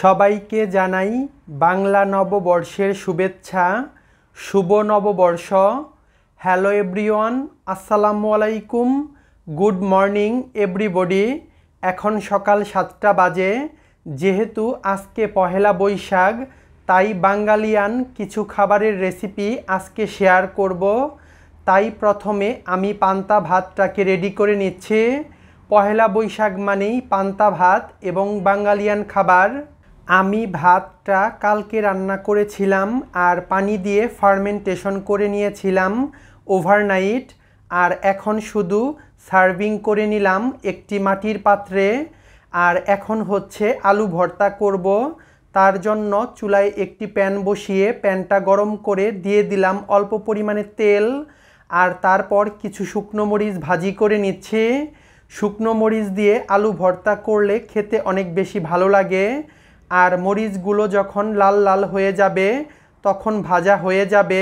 সবাইকে জানাই বাংলা নববর্ষের শুভেচ্ছা। শুভ নববর্ষ। হ্যালো এভরিওয়ান, আসসালামু আলাইকুম, গুড মর্নিং এভরিবডি। এখন সকাল 7টা বাজে। যেহেতু আজকে পহেলা বৈশাখ, তাই বাঙালিয়ান কিছু খাবারের রেসিপি আজকে শেয়ার করব। তাই প্রথমে আমি পান্তা ভাতটাকে রেডি করে নিচ্ছি। পহেলা বৈশাখ মানেই পান্তা ভাত এবং বাঙালিয়ান খাবার। আমি ভাতটা কালকে রান্না করেছিলাম আর পানি দিয়ে ফার্মেন্টেশন করে নিয়েছিলাম ওভারনাইট। আর এখন শুধু সার্ভিং করে নিলাম একটি মাটির পাত্রে। আর এখন হচ্ছে আলু ভর্তা করব। তার জন্য চুলায় একটি প্যান বসিয়ে প্যানটা গরম করে দিয়ে দিলাম অল্প পরিমাণে তেল। আর তারপর কিছু শুকনো মরিচ ভাজি করে নিচ্ছি। শুকনো মরিচ দিয়ে আলু ভর্তা করলে খেতে অনেক বেশি ভালো লাগে। আর মরিচগুলো যখন লাল লাল হয়ে যাবে তখন ভাজা হয়ে যাবে,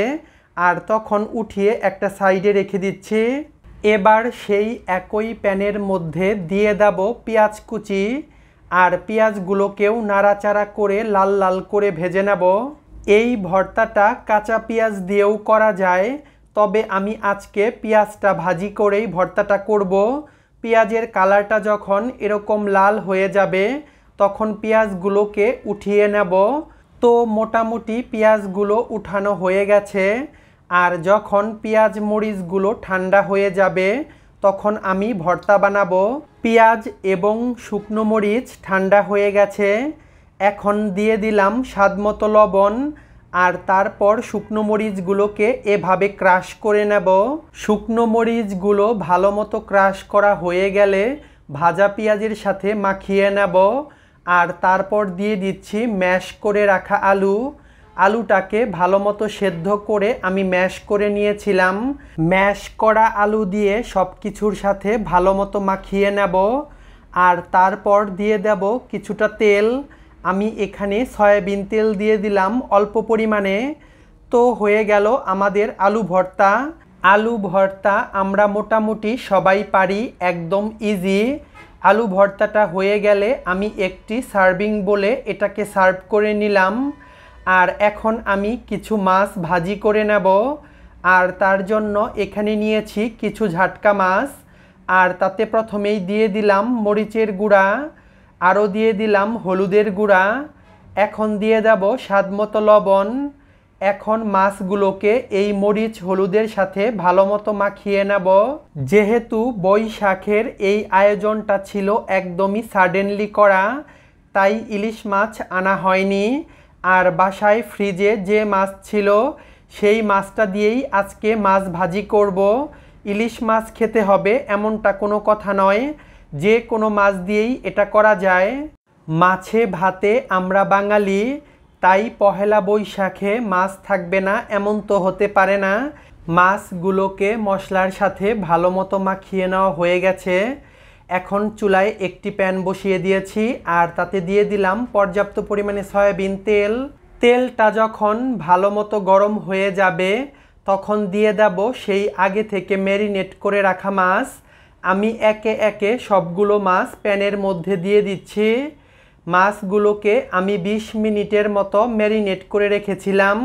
আর তখন উঠিয়ে একটা সাইডে রেখে দিচ্ছি। এবার সেই একই প্যানের মধ্যে দিয়ে দেব পেঁয়াজ কুচি, আর পেঁয়াজগুলোকেও নাড়াচাড়া করে লাল লাল করে ভেজে নেব। এই ভর্তাটা কাঁচা পেঁয়াজ দিয়েও করা যায়, তবে আমি আজকে পেঁয়াজটা ভাজি করেই ভর্তাটা করব। পেঁয়াজের কালারটা যখন এরকম লাল হয়ে যাবে তখন পেঁয়াজগুলোকে উঠিয়ে নেব। তো মোটামুটি পেঁয়াজগুলো উঠানো হয়ে গেছে। আর যখন পেঁয়াজ মরিচগুলো ঠান্ডা হয়ে যাবে তখন আমি ভর্তা বানাবো। পেঁয়াজ এবং শুকনো মরিচ ঠান্ডা হয়ে গেছে। এখন দিয়ে দিলাম স্বাদমতো লবণ, আর তারপর শুকনো মরিচগুলোকে এভাবে ক্রাশ করে নেব। শুকনো মরিচগুলো ভালো মতো ক্রাশ করা হয়ে গেলে ভাজা পেঁয়াজের সাথে মাখিয়ে নেব। আর তারপর দিয়ে দিচ্ছি ম্যাশ করে রাখা আলু। আলুটাকে ভালো মতো সেদ্ধ করে আমি ম্যাশ করে নিয়েছিলাম। ম্যাশ করা আলু দিয়ে সব কিছুর সাথে ভালো মতো মাখিয়ে নেব। আর তারপর দিয়ে দেব কিছুটা তেল। আমি এখানে সয়াবিন তেল দিয়ে দিলাম অল্প পরিমাণে। তো হয়ে গেল আমাদের আলু ভর্তা। আলু ভর্তা আমরা মোটামুটি সবাই পারি, একদম ইজি। আলু ভর্তাটা হয়ে গেলে আমি একটি সার্ভিং বলে এটাকে সার্ভ করে নিলাম। আর এখন আমি কিছু মাছ ভাজি করে নেব। আর তার জন্য এখানে নিয়েছি কিছু ঝাটকা মাছ। আর তাতে প্রথমেই দিয়ে দিলাম মরিচের গুঁড়া, আরও দিয়ে দিলাম হলুদের গুঁড়া। এখন দিয়ে দেব স্বাদমতো লবণ। এখন মাছগুলোকে এই মরিচ হলুদের সাথে ভালো মতো মাখিয়ে নেব। যেহেতু বৈশাখের এই আয়োজনটা ছিল একদমই সাডেনলি করা, তাই ইলিশ মাছ আনা হয়নি। আর বাসায় ফ্রিজে যে মাছ ছিল সেই মাছটা দিয়েই আজকে মাছ ভাজি করব। ইলিশ মাছ খেতে হবে এমনটা কোনো কথা নয়, যে কোনো মাছ দিয়েই এটা করা যায়। মাছে ভাতে আমরা বাঙালি, তাই পহেলা বৈশাখে মাছ থাকবে না এমন তো হতে পারে না। মাছগুলোকে মশলার সাথে ভালো মতো মাখিয়ে নেওয়া হয়ে গেছে। এখন চুলায় একটি প্যান বসিয়ে দিয়েছি, আর তাতে দিয়ে দিলাম পর্যাপ্ত পরিমাণে সয়াবিন তেল। তেলটা যখন ভালো মতো গরম হয়ে যাবে তখন দিয়ে দেব সেই আগে থেকে ম্যারিনেট করে রাখা মাছ। আমি একে একে সবগুলো মাছ প্যানের মধ্যে দিয়ে দিচ্ছি। মাছগুলোকে আমি 20 মিনিটের মতো ম্যারিনেট করে রেখেছিলাম।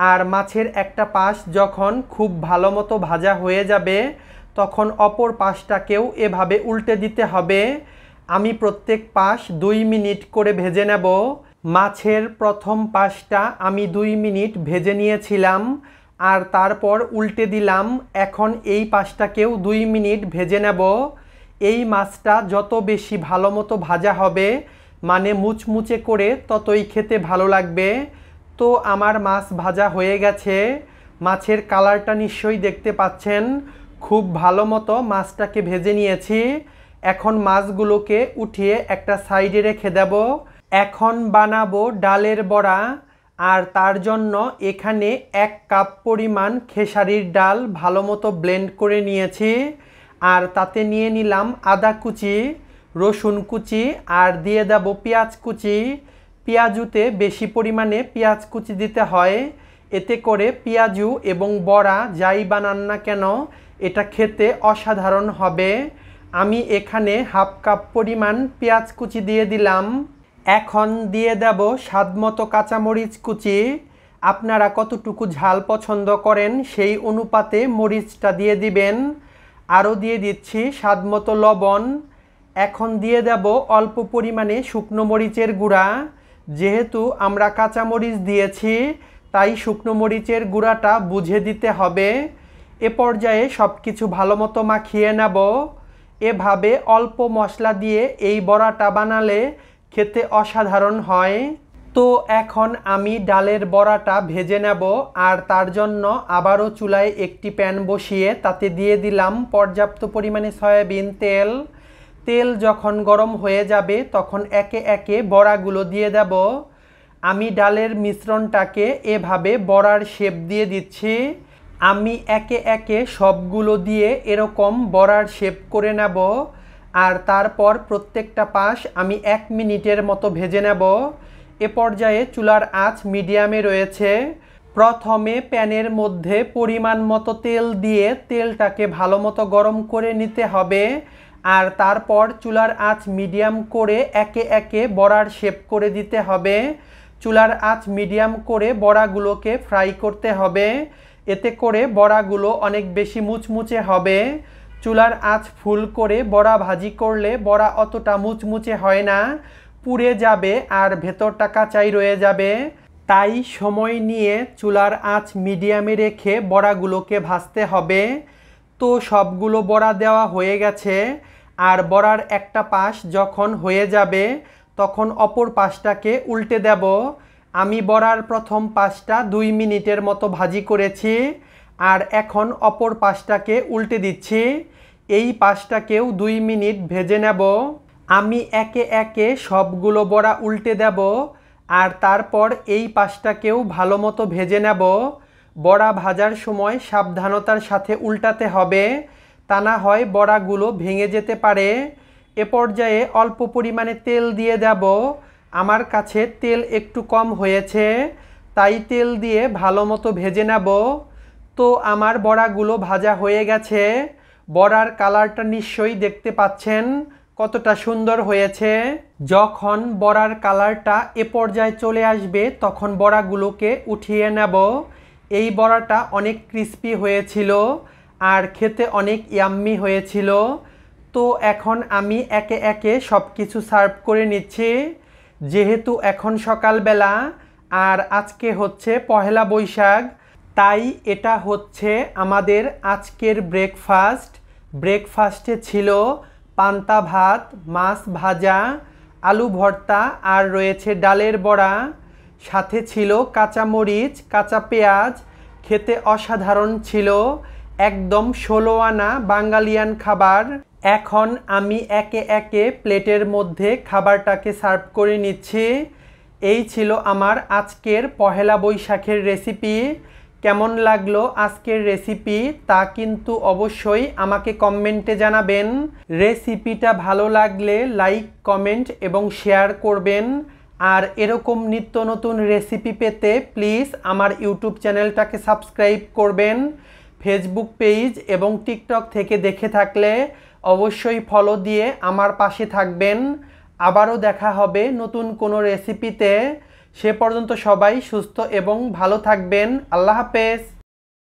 আর মাছের একটা পাশ যখন খুব ভালো মতো ভাজা হয়ে যাবে তখন অপর পাশটাকেও এভাবে উল্টে দিতে হবে। আমি প্রত্যেক পাশ 2 মিনিট করে ভেজে নেব। মাছের প্রথম পাশটা আমি 2 মিনিট ভেজে নিয়েছিলাম, আর তারপর উল্টে দিলাম। এখন এই পাশটাকেও 2 মিনিট ভেজে নেব। এই মাছটা যত বেশি ভালো মতো ভাজা হবে, মানে মুচমুচে করে, ততই খেতে ভালো লাগবে। তো আমার মাছ ভাজা হয়ে গেছে। মাছের কালারটা নিশ্চয়ই দেখতে পাচ্ছেন। খুব ভালো মতো মাছটাকে ভেজে নিয়েছি। এখন মাছগুলোকে উঠিয়ে একটা সাইডে রেখে দেব। এখন বানাবো ডালের বড়া। আর তার জন্য এখানে 1 কাপ পরিমাণ খেসারির ডাল ভালো মতো ব্লেন্ড করে নিয়েছি। আর তাতে নিয়ে নিলাম আদা কুচি, রসুন কুচি, আর দিয়ে দেব পেঁয়াজ কুচি। পেঁয়াজুতে বেশি পরিমাণে পেঁয়াজ কুচি দিতে হয়, এতে করে পেঁয়াজু এবং বড়া যাই বানান না কেন এটা খেতে অসাধারণ হবে। আমি এখানে 1/2 কাপ পরিমাণ পেঁয়াজ কুচি দিয়ে দিলাম। এখন দিয়ে দেব স্বাদমতো কাঁচামরিচ কুচি। আপনারা কতটুকু ঝাল পছন্দ করেন সেই অনুপাতে মরিচটা দিয়ে দিবেন। আরও দিয়ে দিচ্ছি স্বাদমতো লবণ। এখন দিয়ে দেব অল্প পরিমাণে শুকনো মরিচের গুঁড়া। যেহেতু আমরা কাঁচামরিচ দিয়েছি তাই শুকনো মরিচের গুঁড়াটা বুঝে দিতে হবে। এ পর্যায়ে সব কিছু ভালো মতো মাখিয়ে নেব। এভাবে অল্প মশলা দিয়ে এই বড়াটা বানালে খেতে অসাধারণ হয়। তো এখন আমি ডালের বড়াটা ভেজে নেব, আর তার জন্য আবারও চুলায় একটি প্যান বসিয়ে তাতে দিয়ে দিলাম পর্যাপ্ত পরিমাণে সয়াবিন তেল। তেল যখন গরম হয়ে যাবে তখন একে একে বড়াগুলো দিয়ে দেব। আমি ডালের মিশ্রণটাকে এভাবে বড়ার শেপ দিয়ে দিচ্ছি। আমি একে একে সবগুলো দিয়ে এরকম বড়ার শেপ করে নেব, আর তারপর প্রত্যেকটা পাশ আমি 1 মিনিটের মতো ভেজে নেব। এ পর্যায়ে চুলার আঁচ মিডিয়ামে রয়েছে। প্রথমে প্যানের মধ্যে পরিমাণ মতো তেল দিয়ে তেলটাকে ভালো মতো গরম করে নিতে হবে, আর তারপর চুলার আঁচ মিডিয়াম করে একে একে বড়ার শেপ করে দিতে হবে। চুলার আঁচ মিডিয়াম করে বড়াগুলোকে ফ্রাই করতে হবে, এতে করে বড়াগুলো অনেক বেশি মুচমুচে হবে। চুলার আঁচ ফুল করে বড়া ভাজি করলে বড়া অতটা মুচমুচে হয় না, পুড়ে যাবে আর ভেতরটা কাঁচাই রয়ে যাবে। তাই সময় নিয়ে চুলার আঁচ মিডিয়ামে রেখে বড়াগুলোকে ভাজতে হবে। তো সবগুলো বড়া দেওয়া হয়ে গেছে, আর বড়ার একটা পাশ যখন হয়ে যাবে তখন অপর পাশটাকে উল্টে দেব। আমি বড়ার প্রথম পাশটা 2 মিনিটের মতো ভাজি করেছি, আর এখন অপর পাশটাকে উল্টে দিচ্ছি। এই পাশটাকেও 2 মিনিট ভেজে নেব। আমি একে একে সবগুলো বড়া উল্টে দেব, আর তারপর এই পাশটাকেও ভালো মতো ভেজে নেব। বড়া ভাজার সময় সাবধানতার সাথে উল্টাতে হবে, তা না হয় বড়াগুলো ভেঙে যেতে পারে। এ পর্যায়ে অল্প পরিমাণে তেল দিয়ে দেব। আমার কাছে তেল একটু কম হয়েছে, তাই তেল দিয়ে ভালো মতো ভেজে নেব। তো আমার বড়াগুলো ভাজা হয়ে গেছে। বড়ার কালারটা নিশ্চয়ই দেখতে পাচ্ছেন কতটা সুন্দর হয়েছে। যখন বড়ার কালারটা এ পর্যায়ে চলে আসবে তখন বড়াগুলোকে উঠিয়ে নেব। এই বড়াটা অনেক ক্রিস্পি হয়েছিল আর খেতে অনেক ইয়াম্মি হয়েছিল। তো এখন আমি একে একে সব কিছু সার্ভ করে নিচ্ছি। যেহেতু এখন সকালবেলা আর আজকে হচ্ছে পহেলা বৈশাখ, তাই এটা হচ্ছে আমাদের আজকের ব্রেকফাস্টে ছিল পান্তা ভাত, মাছ ভাজা, আলু ভর্তা, আর রয়েছে ডালের বড়া। সাথে ছিল কাঁচামরিচ, কাঁচা পেঁয়াজ। খেতে অসাধারণ ছিল, একদম 16 আনা বাঙালিয়ান খাবার। এখন আমি একে একে প্লেটের মধ্যে খাবারটাকে সার্ভ করে নিচ্ছি। এই ছিল আমার আজকের পহেলা বৈশাখের রেসিপি। কেমন লাগলো আজকের রেসিপি তা কিন্তু অবশ্যই আমাকে কমেন্টে জানাবেন। রেসিপিটা ভালো লাগলে লাইক, কমেন্ট এবং শেয়ার করবেন। আর এরকম নিত্য নতুন রেসিপি পেতে প্লিজ আমার ইউটিউব চ্যানেলটাকে সাবস্ক্রাইব করবেন। ফেসবুক পেজ এবং টিকটক থেকে দেখে থাকলে অবশ্যই ফলো দিয়ে আমার পাশে থাকবেন। আবারও দেখা হবে নতুন কোনো রেসিপিতে। সে পর্যন্ত সবাই সুস্থ এবং ভালো থাকবেন। আল্লাহ হাফেজ।